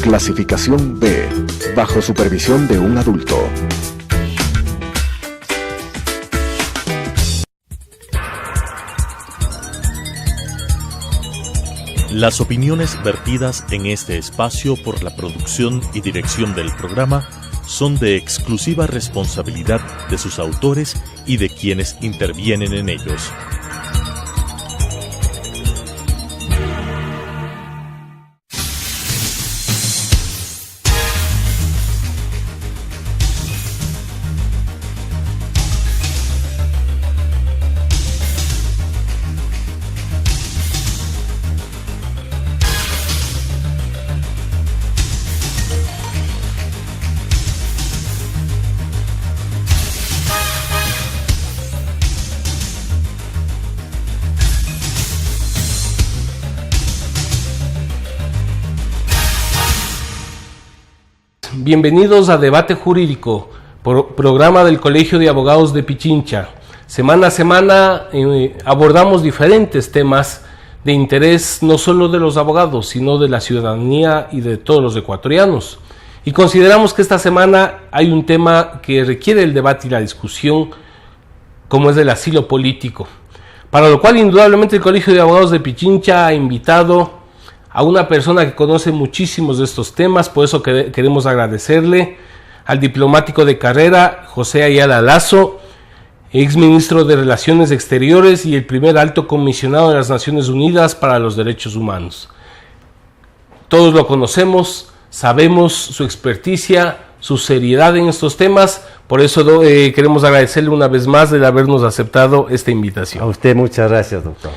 Clasificación B, bajo supervisión de un adulto. Las opiniones vertidas en este espacio por la producción y dirección del programa son de exclusiva responsabilidad de sus autores y de quienes intervienen en ellos. Bienvenidos a Debate Jurídico, programa del Colegio de Abogados de Pichincha. Semana a semana abordamos diferentes temas de interés no solo de los abogados, sino de la ciudadanía y de todos los ecuatorianos. Y consideramos que esta semana hay un tema que requiere el debate y la discusión, como es el asilo político. Para lo cual, indudablemente, el Colegio de Abogados de Pichincha ha invitado a una persona que conoce muchísimos de estos temas. Por eso queremos agradecerle al diplomático de carrera José Ayala Lazo, exministro de Relaciones Exteriores y el primer alto comisionado de las Naciones Unidas para los Derechos Humanos. Todos lo conocemos, sabemos su experticia, su seriedad en estos temas. Por eso queremos agradecerle una vez más de habernos aceptado esta invitación. A usted muchas gracias, doctor.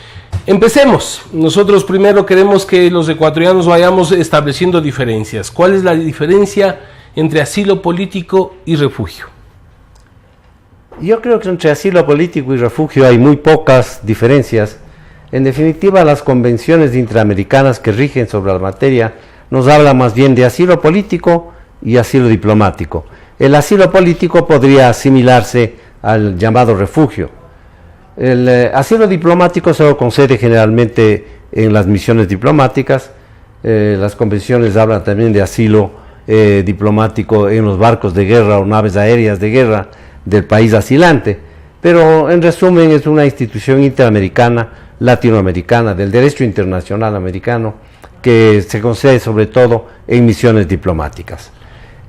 Empecemos. Nosotros primero queremos que los ecuatorianos vayamos estableciendo diferencias. ¿Cuál es la diferencia entre asilo político y refugio? Yo creo que entre asilo político y refugio hay muy pocas diferencias. En definitiva, las convenciones interamericanas que rigen sobre la materia nos hablan más bien de asilo político y asilo diplomático. El asilo político podría asimilarse al llamado refugio. El asilo diplomático se lo concede generalmente en las misiones diplomáticas. Las convenciones hablan también de asilo diplomático en los barcos de guerra o naves aéreas de guerra del país asilante, pero en resumen es una institución interamericana, latinoamericana, del derecho internacional americano, que se concede sobre todo en misiones diplomáticas.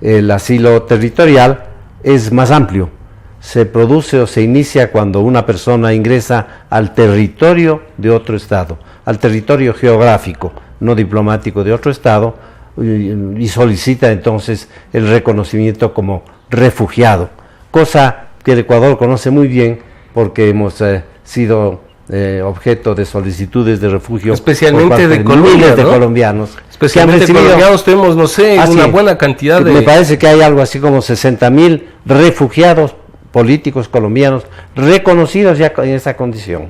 El asilo territorial es más amplio. Se produce o se inicia cuando una persona ingresa al territorio de otro estado, al territorio geográfico, no diplomático de otro estado, y solicita entonces el reconocimiento como refugiado, cosa que el Ecuador conoce muy bien porque hemos sido objeto de solicitudes de refugio, especialmente de miles de ¿no? colombianos. Especialmente colombianos tenemos, no sé, una buena cantidad de... Me parece que hay algo así como 60,000 refugiados políticos colombianos reconocidos ya en esa condición.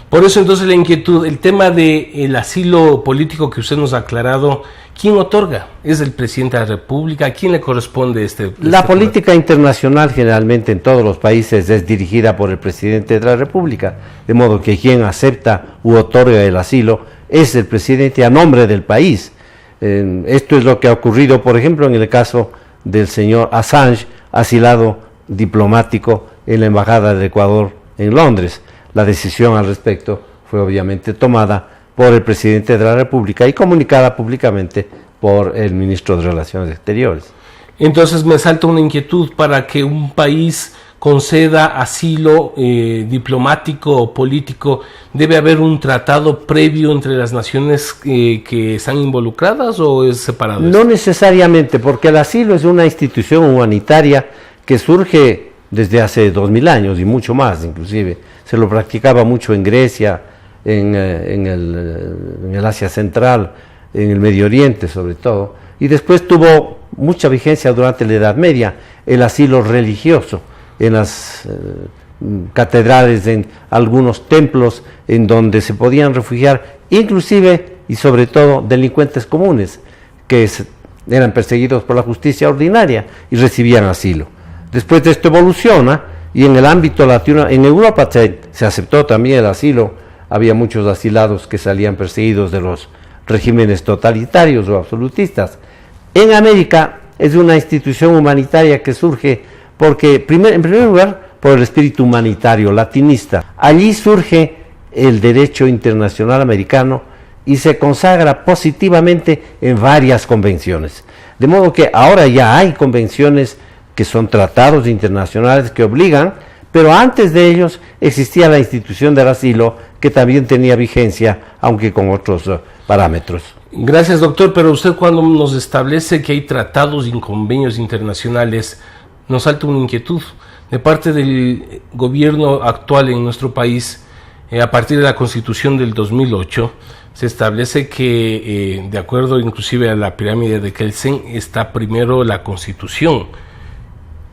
Por eso entonces la inquietud, el tema del asilo político que usted nos ha aclarado, ¿quién otorga? ¿Es el presidente de la República? ¿A quién le corresponde La política internacional generalmente en todos los países es dirigida por el presidente de la República, de modo que quien acepta u otorga el asilo es el presidente a nombre del país. Esto es lo que ha ocurrido, por ejemplo, en el caso del señor Assange, asilado diplomático en la Embajada del Ecuador en Londres. La decisión al respecto fue obviamente tomada por el presidente de la República y comunicada públicamente por el ministro de Relaciones Exteriores. Entonces me salta una inquietud: para que un país conceda asilo diplomático o político, ¿debe haber un tratado previo entre las naciones que están involucradas o es separado? No necesariamente, porque el asilo es una institución humanitaria que surge desde hace 2000 años y mucho más, inclusive. Se lo practicaba mucho en Grecia, en el Asia Central, en el Medio Oriente sobre todo, y después tuvo mucha vigencia durante la Edad Media, el asilo religioso, en las catedrales, en algunos templos en donde se podían refugiar, inclusive y sobre todo delincuentes comunes, que eran perseguidos por la justicia ordinaria y recibían asilo. Después de esto evoluciona, y en el ámbito latino, en Europa se aceptó también el asilo. Había muchos asilados que salían perseguidos de los regímenes totalitarios o absolutistas, En América es una institución humanitaria que surge porque, en primer lugar, por el espíritu humanitario latinista. Allí surge el derecho internacional americano y se consagra positivamente en varias convenciones. De modo que ahora ya hay convenciones que son tratados internacionales que obligan, pero antes de ellos existía la institución del asilo que también tenía vigencia, aunque con otros parámetros. Gracias, doctor, pero usted cuando nos establece que hay tratados y convenios internacionales, nos salta una inquietud. De parte del gobierno actual en nuestro país, a partir de la Constitución del 2008, se establece que, de acuerdo inclusive a la pirámide de Kelsen, está primero la Constitución.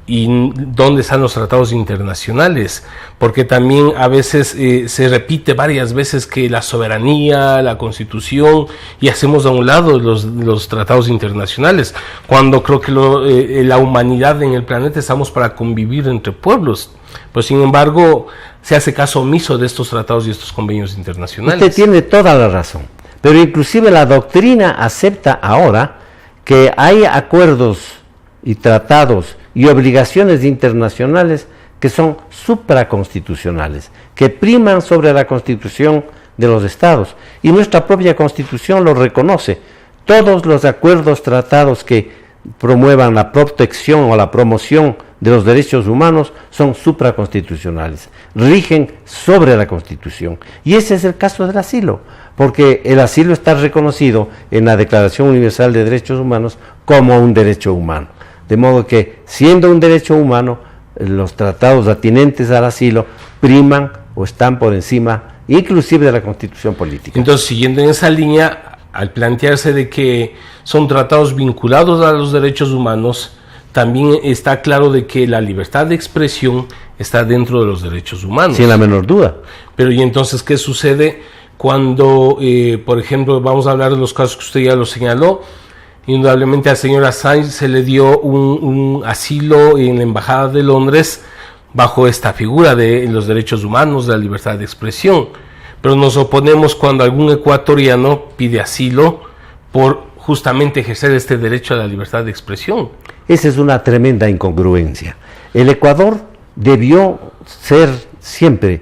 ¿Y dónde están los tratados internacionales? Porque también a veces se repite varias veces que la soberanía, la Constitución, y hacemos a un lado los tratados internacionales, cuando creo que la humanidad en el planeta estamos para convivir entre pueblos. Pues sin embargo, se hace caso omiso de estos tratados y estos convenios internacionales. Usted tiene toda la razón, pero inclusive la doctrina acepta ahora que hay acuerdos y tratados y obligaciones internacionales que son supraconstitucionales, que priman sobre la Constitución de los Estados, y nuestra propia Constitución lo reconoce. Todos los acuerdos, tratados que promuevan la protección o la promoción de los derechos humanos son supraconstitucionales, rigen sobre la Constitución. Y ese es el caso del asilo, porque el asilo está reconocido en la Declaración Universal de Derechos Humanos como un derecho humano. De modo que, siendo un derecho humano, los tratados atinentes al asilo priman o están por encima, inclusive de la Constitución política. Entonces, siguiendo en esa línea, al plantearse de que son tratados vinculados a los derechos humanos, también está claro de que la libertad de expresión está dentro de los derechos humanos. Sin la menor duda. Pero ¿y entonces qué sucede cuando, por ejemplo, vamos a hablar de los casos que usted ya lo señaló? Indudablemente al señor Assange se le dio un asilo en la Embajada de Londres bajo esta figura de los derechos humanos, de la libertad de expresión, pero nos oponemos cuando algún ecuatoriano pide asilo por justamente ejercer este derecho a la libertad de expresión. Esa es una tremenda incongruencia. El Ecuador debió ser siempre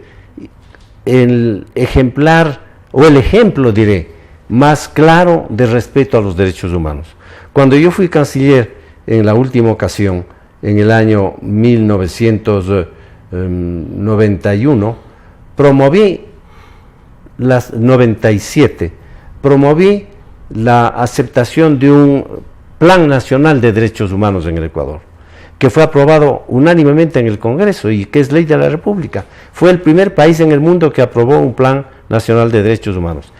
el ejemplar, o el ejemplo, diré, más claro de respeto a los derechos humanos. Cuando yo fui canciller en la última ocasión, en el año 1991, promoví las 97, promoví la aceptación de un Plan Nacional de Derechos Humanos en el Ecuador, que fue aprobado unánimemente en el Congreso y que es ley de la República. Fue el primer país en el mundo que aprobó un Plan Nacional de Derechos Humanos.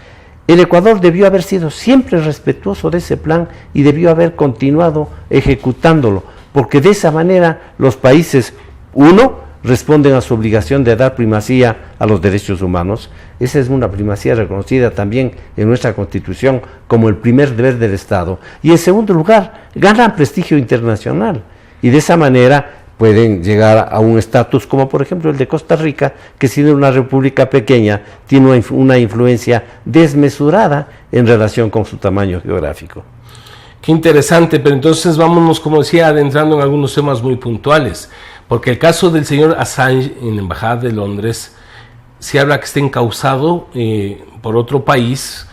El Ecuador debió haber sido siempre respetuoso de ese plan y debió haber continuado ejecutándolo, porque de esa manera los países, uno, responden a su obligación de dar primacía a los derechos humanos. Esa es una primacía reconocida también en nuestra Constitución como el primer deber del Estado. Y en segundo lugar, ganan prestigio internacional y de esa manera pueden llegar a un estatus como por ejemplo el de Costa Rica, que siendo una república pequeña tiene una influencia desmesurada en relación con su tamaño geográfico. Qué interesante, pero entonces vámonos, como decía, adentrando en algunos temas muy puntuales, porque el caso del señor Assange en la Embajada de Londres se habla que está encausado por otro país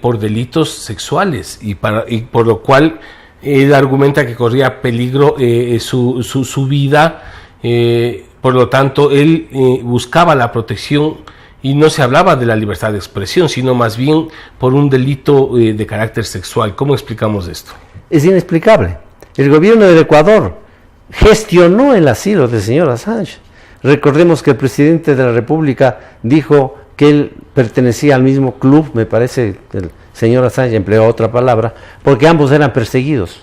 por delitos sexuales y por lo cual él argumenta que corría peligro su vida, por lo tanto él buscaba la protección y no se hablaba de la libertad de expresión, sino más bien por un delito de carácter sexual. ¿Cómo explicamos esto? Es inexplicable. El gobierno del Ecuador gestionó el asilo del señor Assange. Recordemos que el presidente de la República dijo que él pertenecía al mismo club, me parece, el señor Assange empleó otra palabra, porque ambos eran perseguidos.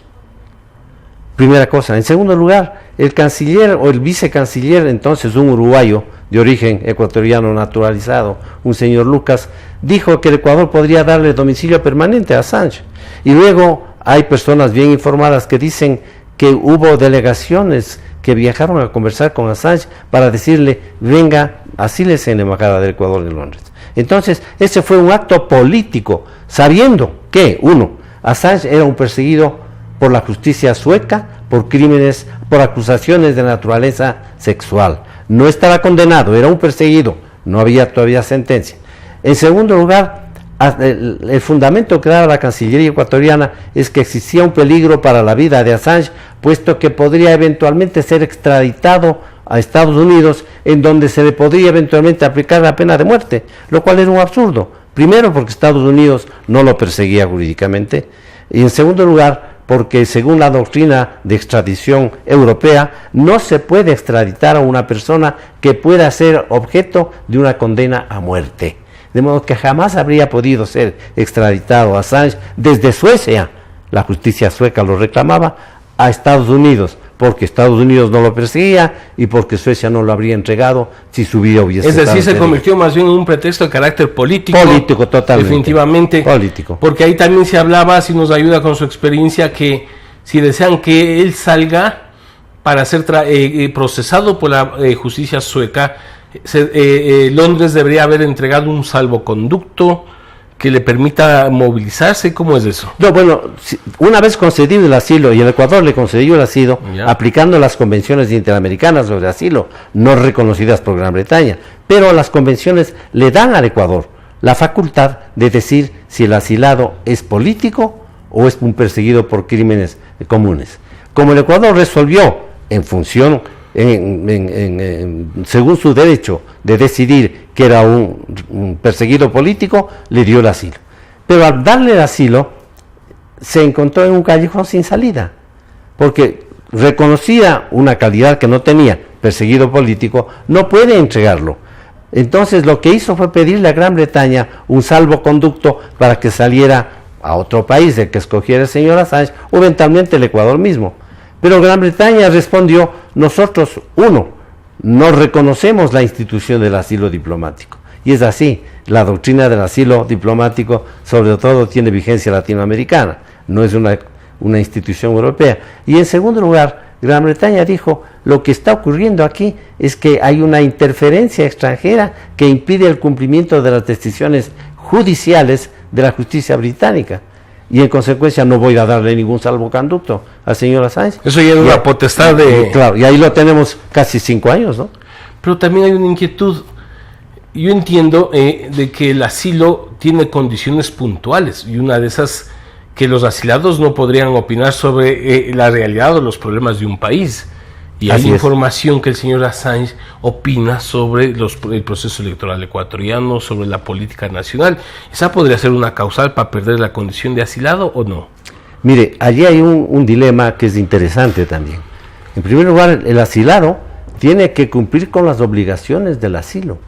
Primera cosa. En segundo lugar, el canciller o el vicecanciller, entonces un uruguayo de origen ecuatoriano naturalizado, un señor Lucas, dijo que el Ecuador podría darle domicilio permanente a Assange. Y luego hay personas bien informadas que dicen que hubo delegaciones que viajaron a conversar con Assange para decirle, venga, asílese en la Embajada del Ecuador de Londres. Entonces, ese fue un acto político, sabiendo que, uno, Assange era un perseguido por la justicia sueca por acusaciones de naturaleza sexual. No estaba condenado, era un perseguido, no había todavía sentencia. En segundo lugar, el fundamento que daba la Cancillería ecuatoriana es que existía un peligro para la vida de Assange, puesto que podría eventualmente ser extraditado a Estados Unidos, en donde se le podría eventualmente aplicar la pena de muerte, lo cual era un absurdo. Primero, porque Estados Unidos no lo perseguía jurídicamente, y en segundo lugar, porque según la doctrina de extradición europea, no se puede extraditar a una persona que pueda ser objeto de una condena a muerte. De modo que jamás habría podido ser extraditado Assange desde Suecia, la justicia sueca lo reclamaba, a Estados Unidos, porque Estados Unidos no lo perseguía y porque Suecia no lo habría entregado si su vida hubiese estado. Es decir, se convirtió más bien en un pretexto de carácter político. Político, totalmente. Definitivamente. Político. Porque ahí también se hablaba, si nos ayuda con su experiencia, que si desean que él salga para ser procesado por la justicia sueca, Londres debería haber entregado un salvoconducto que le permita movilizarse. ¿Cómo es eso? No, bueno, una vez concedido el asilo, y el Ecuador le concedió el asilo, aplicando las convenciones interamericanas sobre asilo, no reconocidas por Gran Bretaña, pero las convenciones le dan al Ecuador la facultad de decir si el asilado es político o es un perseguido por crímenes comunes. Como el Ecuador resolvió en función, según su derecho de decidir que era un perseguido político, le dio el asilo. Pero al darle el asilo, se encontró en un callejón sin salida, porque reconocía una calidad que no tenía, perseguido político, no puede entregarlo. Entonces lo que hizo fue pedirle a Gran Bretaña un salvoconducto para que saliera a otro país, el que escogiera el señor Assange, o eventualmente el Ecuador mismo. Pero Gran Bretaña respondió: nosotros, no reconocemos la institución del asilo diplomático. Y es así, la doctrina del asilo diplomático sobre todo tiene vigencia latinoamericana, no es una institución europea. Y en segundo lugar, Gran Bretaña dijo: lo que está ocurriendo aquí es que hay una interferencia extranjera que impide el cumplimiento de las decisiones judiciales de la justicia británica. Y en consecuencia no voy a darle ningún salvoconducto al señor Assange. Eso ya es una potestad de... Claro, y ahí lo tenemos casi 5 años, ¿no? Pero también hay una inquietud. Yo entiendo de que el asilo tiene condiciones puntuales, y una de esas, que los asilados no podrían opinar sobre la realidad o los problemas de un país. Y hay información que el señor Assange opina sobre el proceso electoral ecuatoriano, sobre la política nacional. ¿Esa podría ser una causal para perder la condición de asilado o no? Mire, allí hay un dilema que es interesante también. En primer lugar, el asilado tiene que cumplir con las obligaciones del asilo,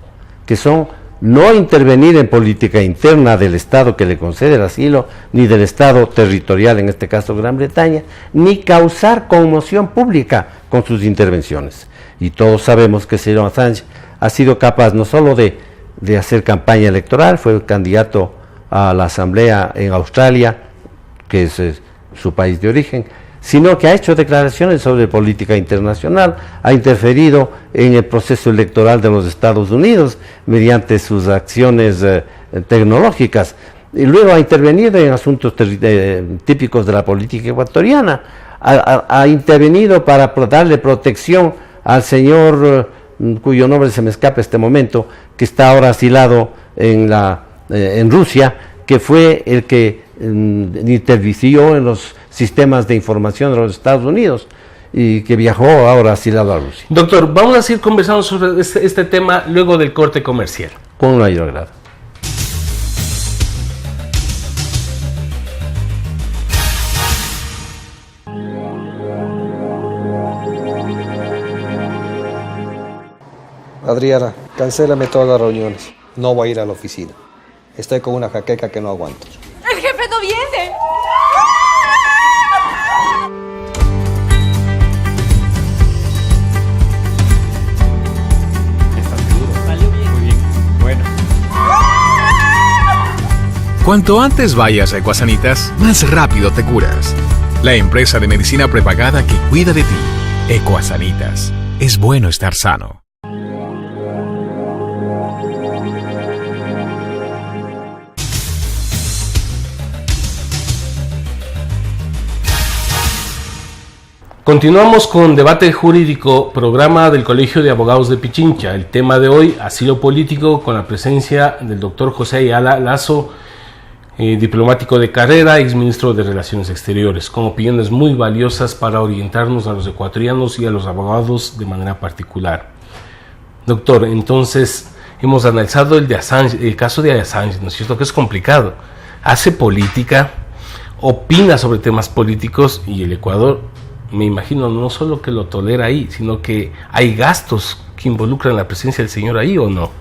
que son no intervenir en política interna del Estado que le concede el asilo, ni del Estado territorial, en este caso Gran Bretaña, ni causar conmoción pública con sus intervenciones. Y todos sabemos que el señor Assange ha sido capaz no solo de hacer campaña electoral, fue candidato a la Asamblea en Australia, que es su país de origen, sino que ha hecho declaraciones sobre política internacional, ha interferido en el proceso electoral de los Estados Unidos mediante sus acciones tecnológicas, y luego ha intervenido en asuntos típicos de la política ecuatoriana, ha intervenido para darle protección al señor, cuyo nombre se me escapa este momento, que está ahora asilado en Rusia, que fue el que intervinió en los sistemas de información de los Estados Unidos y que viajó ahora asilado a Rusia. Doctor, vamos a seguir conversando sobre este tema luego del corte comercial. Con mayor agrado. Adriana, cancélame todas las reuniones. No voy a ir a la oficina. Estoy con una jaqueca que no aguanto. ¡El jefe no viene! Cuanto antes vayas a Ecuasanitas, más rápido te curas. La empresa de medicina prepagada que cuida de ti. Ecuasanitas. Es bueno estar sano. Continuamos con Debate Jurídico, programa del Colegio de Abogados de Pichincha. El tema de hoy, asilo político, con la presencia del doctor José Ayala Lazo, diplomático de carrera, exministro de Relaciones Exteriores, con opiniones muy valiosas para orientarnos a los ecuatorianos y a los abogados de manera particular. Doctor, entonces hemos analizado el caso de Assange, ¿no es cierto? Que es complicado. Hace política, opina sobre temas políticos y el Ecuador, me imagino, no solo que lo tolera ahí, sino que hay gastos que involucran la presencia del señor ahí, ¿o no?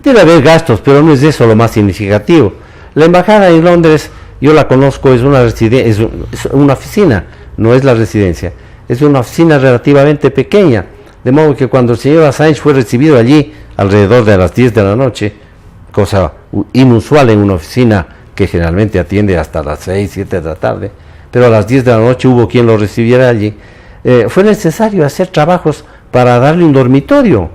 Debe haber gastos, pero no es eso lo más significativo. La embajada en Londres, yo la conozco, es una oficina, no es la residencia. Es una oficina relativamente pequeña, de modo que cuando el señor Assange fue recibido allí, alrededor de las 10 de la noche, cosa inusual en una oficina que generalmente atiende hasta las 6, 7 de la tarde, pero a las 10 de la noche hubo quien lo recibiera allí, fue necesario hacer trabajos para darle un dormitorio.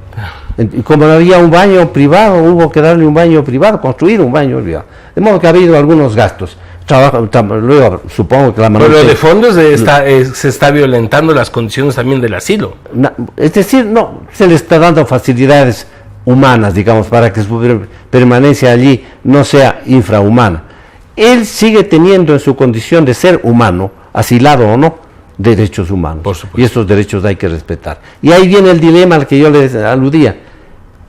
Y como no había un baño privado, hubo que darle un baño privado, construir un baño privado. De modo que ha habido algunos gastos. Luego supongo que la manutención... Pero de fondo se está violentando las condiciones también del asilo. Es decir, no, se le está dando facilidades humanas, digamos, para que su permanencia allí no sea infrahumana. Él sigue teniendo en su condición de ser humano, asilado o no, derechos humanos. Por supuesto. Y estos derechos hay que respetar. Y ahí viene el dilema al que yo les aludía.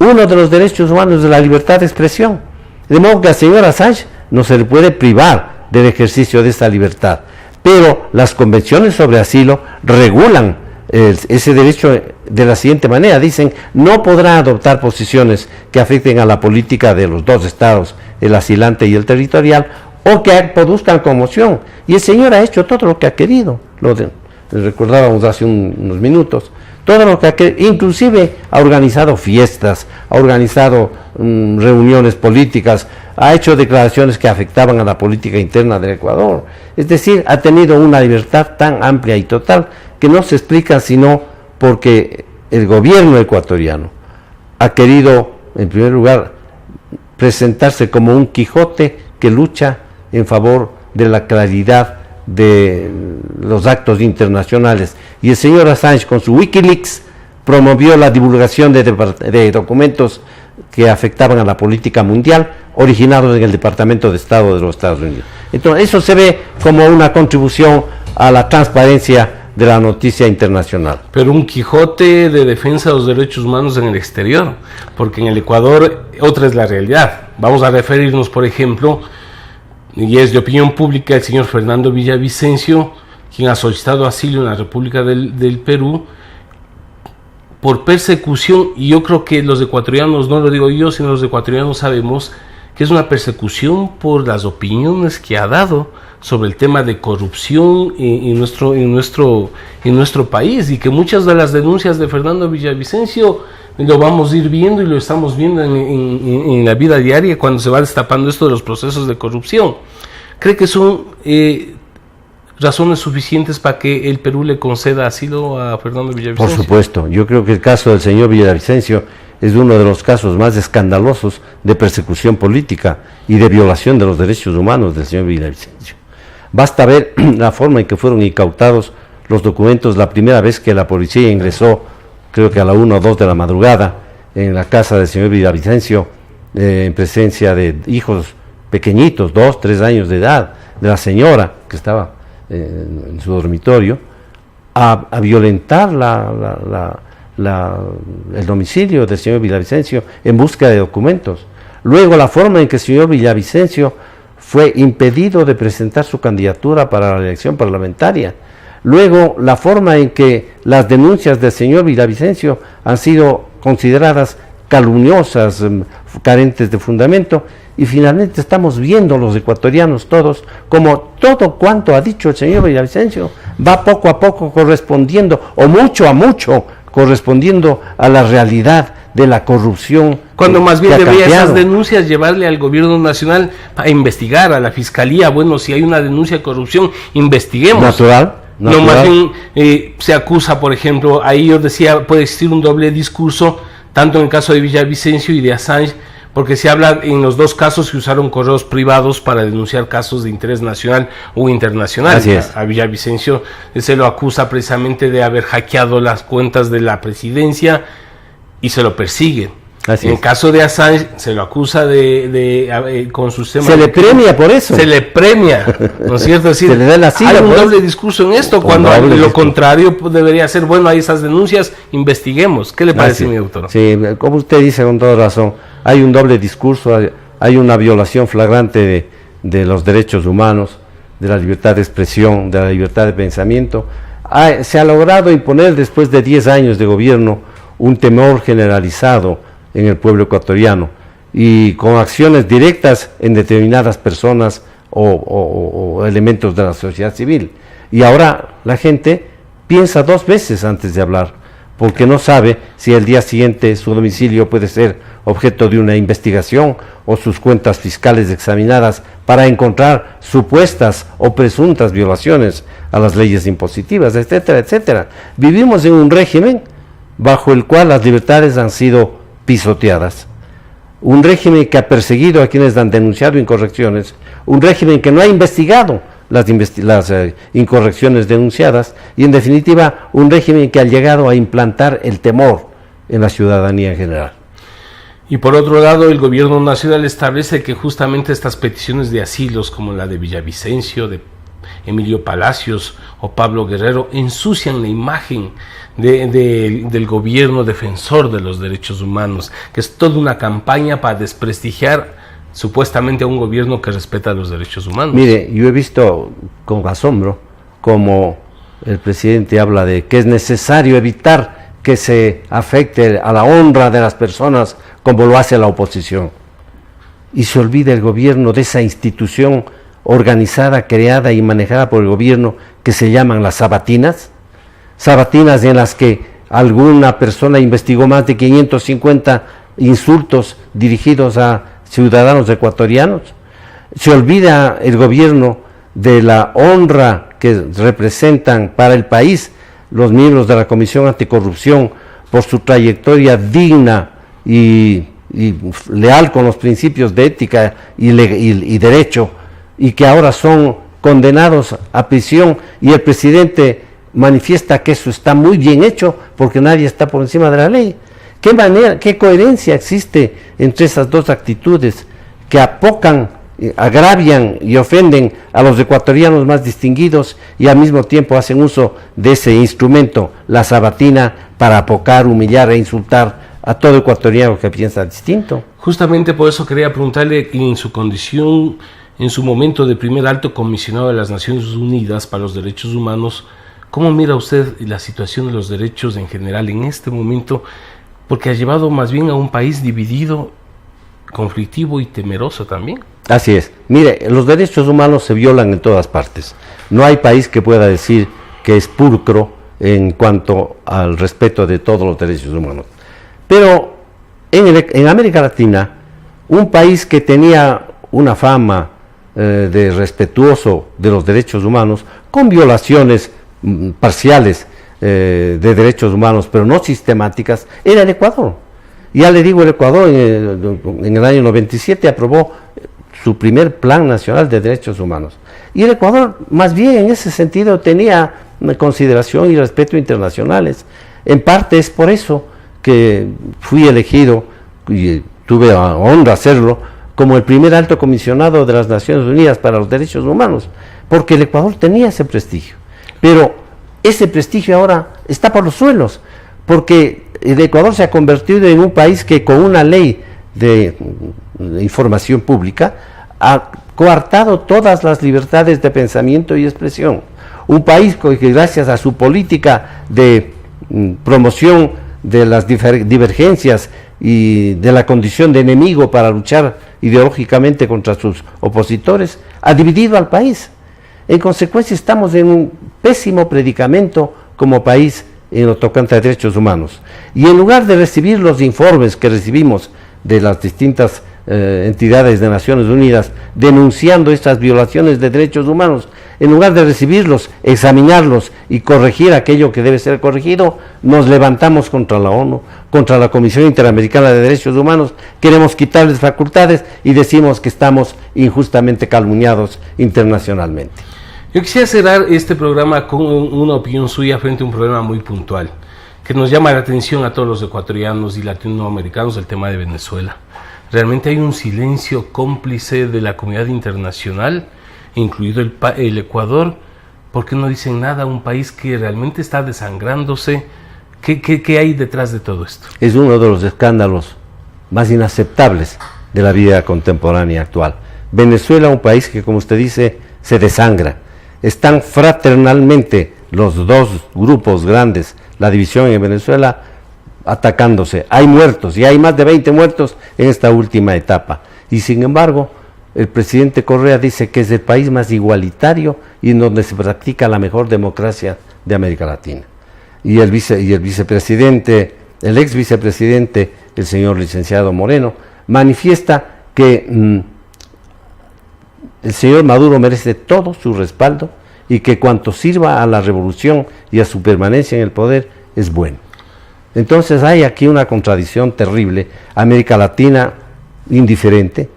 Uno de los derechos humanos es la libertad de expresión. De modo que al señor Assange no se le puede privar del ejercicio de esta libertad. Pero las convenciones sobre asilo regulan ese derecho de la siguiente manera. Dicen, no podrá adoptar posiciones que afecten a la política de los dos estados, el asilante y el territorial, o que produzcan conmoción. Y el señor ha hecho todo lo que ha querido. Recordábamos hace unos minutos. Todo lo que ha querido, inclusive ha organizado fiestas, ha organizado reuniones políticas, ha hecho declaraciones que afectaban a la política interna del Ecuador. Es decir, ha tenido una libertad tan amplia y total que no se explica sino porque el gobierno ecuatoriano ha querido, en primer lugar, presentarse como un Quijote que lucha en favor de la claridad de los actos internacionales, y el señor Assange con su Wikileaks promovió la divulgación de documentos que afectaban a la política mundial, originados en el Departamento de Estado de los Estados Unidos. Entonces eso se ve como una contribución a la transparencia de la noticia internacional. Pero un Quijote de defensa de los derechos humanos en el exterior, porque en el Ecuador otra es la realidad. Vamos a referirnos, por ejemplo, y es de opinión pública, el señor Fernando Villavicencio, quien ha solicitado asilo en la República del Perú por persecución, y yo creo que los ecuatorianos, no lo digo yo, sino los ecuatorianos sabemos que es una persecución por las opiniones que ha dado sobre el tema de corrupción en nuestro país, y que muchas de las denuncias de Fernando Villavicencio lo vamos a ir viendo y lo estamos viendo en la vida diaria cuando se va destapando esto de los procesos de corrupción. ¿Cree que son razones suficientes para que el Perú le conceda asilo a Fernando Villavicencio? Por supuesto, yo creo que el caso del señor Villavicencio es uno de los casos más escandalosos de persecución política y de violación de los derechos humanos del señor Villavicencio. Basta ver la forma en que fueron incautados los documentos la primera vez que la policía ingresó, creo que a la 1 o 2 de la madrugada, en la casa del señor Villavicencio, en presencia de hijos pequeñitos, 2, 3 años de edad, de la señora que estaba en su dormitorio, a violentar el domicilio del señor Villavicencio en busca de documentos. Luego la forma en que el señor Villavicencio fue impedido de presentar su candidatura para la elección parlamentaria. Luego la forma en que las denuncias del señor Villavicencio han sido consideradas calumniosas, carentes de fundamento, y finalmente estamos viendo los ecuatorianos todos como todo cuanto ha dicho el señor Villavicencio va poco a poco correspondiendo, o mucho a mucho correspondiendo a la realidad de la corrupción. Cuando más bien debería esas denuncias llevarle al gobierno nacional a investigar, a la fiscalía. Bueno, si hay una denuncia de corrupción, investiguemos. Natural. No, más bien se acusa, por ejemplo, ahí yo decía, puede existir un doble discurso, tanto en el caso de Villavicencio y de Assange, porque se habla en los dos casos que usaron correos privados para denunciar casos de interés nacional o internacional. Así es. A Villavicencio se lo acusa precisamente de haber hackeado las cuentas de la presidencia y se lo persigue. Así en es. caso de Assange se lo acusa con sus temas. Se le premia por eso. Se le premia, ¿no es cierto? Es decir, se le da la silla, hay un pues. doble discurso en esto, cuando lo contrario debería ser, bueno, hay esas denuncias, investiguemos. ¿Qué le parece, mi doctor? Sí, como usted dice con toda razón, hay un doble discurso, hay una violación flagrante de los derechos humanos, de la libertad de expresión, de la libertad de pensamiento. Se ha logrado imponer después de 10 años de gobierno un temor generalizado en el pueblo ecuatoriano y con acciones directas en determinadas personas o elementos de la sociedad civil. Y ahora la gente piensa 2 veces antes de hablar, porque no sabe si el día siguiente su domicilio puede ser objeto de una investigación o sus cuentas fiscales examinadas para encontrar supuestas o presuntas violaciones a las leyes impositivas, etcétera, etcétera. Vivimos en un régimen bajo el cual las libertades han sido pisoteadas, un régimen que ha perseguido a quienes han denunciado incorrecciones, un régimen que no ha investigado las incorrecciones denunciadas y en definitiva un régimen que ha llegado a implantar el temor en la ciudadanía en general. Y por otro lado, el gobierno nacional establece que justamente estas peticiones de asilos como la de Villavicencio, de Emilio Palacios o Pablo Guerrero ensucian la imagen del gobierno defensor de los derechos humanos, que es toda una campaña para desprestigiar supuestamente a un gobierno que respeta los derechos humanos. Mire, yo he visto con asombro como el presidente habla de que es necesario evitar que se afecte a la honra de las personas como lo hace la oposición, y se olvida el gobierno de esa institución organizada, creada y manejada por el gobierno que se llaman las sabatinas en las que alguna persona investigó más de 550 insultos dirigidos a ciudadanos ecuatorianos. Se olvida el gobierno de la honra que representan para el país los miembros de la Comisión Anticorrupción por su trayectoria digna y leal con los principios de ética y derecho, y que ahora son condenados a prisión, y el presidente manifiesta que eso está muy bien hecho porque nadie está por encima de la ley. ¿Qué coherencia existe entre esas dos actitudes que apocan, agravian y ofenden a los ecuatorianos más distinguidos y al mismo tiempo hacen uso de ese instrumento, la sabatina, para apocar, humillar e insultar a todo ecuatoriano que piensa distinto? Justamente por eso quería preguntarle, en su condición, en su momento de primer alto comisionado de las Naciones Unidas para los Derechos Humanos, ¿cómo mira usted la situación de los derechos en general en este momento? Porque ha llevado más bien a un país dividido, conflictivo y temeroso también. Así es. Mire, los derechos humanos se violan en todas partes. No hay país que pueda decir que es pulcro en cuanto al respeto de todos los derechos humanos. Pero en América Latina, un país que tenía una fama de respetuoso de los derechos humanos, con violaciones parciales de derechos humanos, pero no sistemáticas, era el Ecuador. Ya le digo, el Ecuador en el año 97 aprobó su primer Plan Nacional de Derechos Humanos. Y el Ecuador, más bien en ese sentido, tenía consideración y respeto internacionales. En parte es por eso que fui elegido, y tuve la honra de hacerlo, como el primer alto comisionado de las Naciones Unidas para los Derechos Humanos, porque el Ecuador tenía ese prestigio. Pero ese prestigio ahora está por los suelos, porque el Ecuador se ha convertido en un país que con una ley de información pública ha coartado todas las libertades de pensamiento y expresión. Un país que gracias a su política de promoción de las divergencias y de la condición de enemigo para luchar ideológicamente contra sus opositores, ha dividido al país. En consecuencia, estamos en un pésimo predicamento como país en lo tocante a derechos humanos. Y en lugar de recibir los informes que recibimos de las distintas entidades de Naciones Unidas denunciando estas violaciones de derechos humanos, en lugar de recibirlos, examinarlos y corregir aquello que debe ser corregido, nos levantamos contra la ONU, contra la Comisión Interamericana de Derechos Humanos, queremos quitarles facultades y decimos que estamos injustamente calumniados internacionalmente. Yo quisiera cerrar este programa con una opinión suya frente a un problema muy puntual, que nos llama la atención a todos los ecuatorianos y latinoamericanos, el tema de Venezuela. Realmente hay un silencio cómplice de la comunidad internacional, incluido el Ecuador. ¿Por qué no dicen nada? Un país que realmente está desangrándose. ¿Qué hay detrás de todo esto? Es uno de los escándalos más inaceptables de la vida contemporánea actual. Venezuela, un país que, como usted dice, se desangra. Están fraternalmente los dos grupos grandes, la división en Venezuela, atacándose. Hay muertos, y hay más de 20 muertos en esta última etapa. Y sin embargo, el presidente Correa dice que es el país más igualitario y en donde se practica la mejor democracia de América Latina. Y el vicepresidente, el ex vicepresidente, el señor licenciado Moreno, manifiesta que el señor Maduro merece todo su respaldo y que cuanto sirva a la revolución y a su permanencia en el poder es bueno. Entonces hay aquí una contradicción terrible. América Latina indiferente,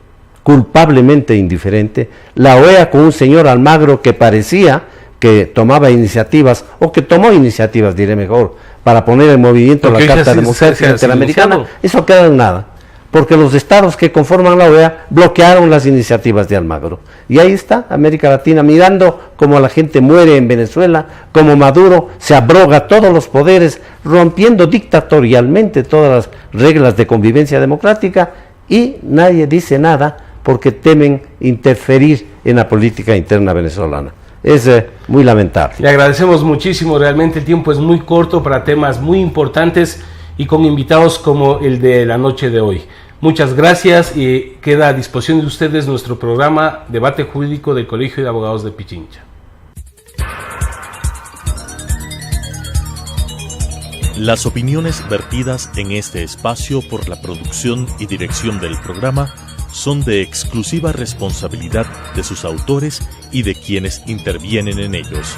culpablemente indiferente, la OEA con un señor Almagro que parecía que tomaba iniciativas, o que tomó iniciativas, diré mejor, para poner en movimiento la Carta Democrática Interamericana. Eso queda en nada, porque los estados que conforman la OEA bloquearon las iniciativas de Almagro. Y ahí está América Latina mirando cómo la gente muere en Venezuela, cómo Maduro se abroga todos los poderes, rompiendo dictatorialmente todas las reglas de convivencia democrática, y nadie dice nada porque temen interferir en la política interna venezolana. Es muy lamentable. Le agradecemos muchísimo, realmente el tiempo es muy corto para temas muy importantes y con invitados como el de la noche de hoy. Muchas gracias y queda a disposición de ustedes nuestro programa Debate Jurídico del Colegio de Abogados de Pichincha. Las opiniones vertidas en este espacio por la producción y dirección del programa son de exclusiva responsabilidad de sus autores y de quienes intervienen en ellos.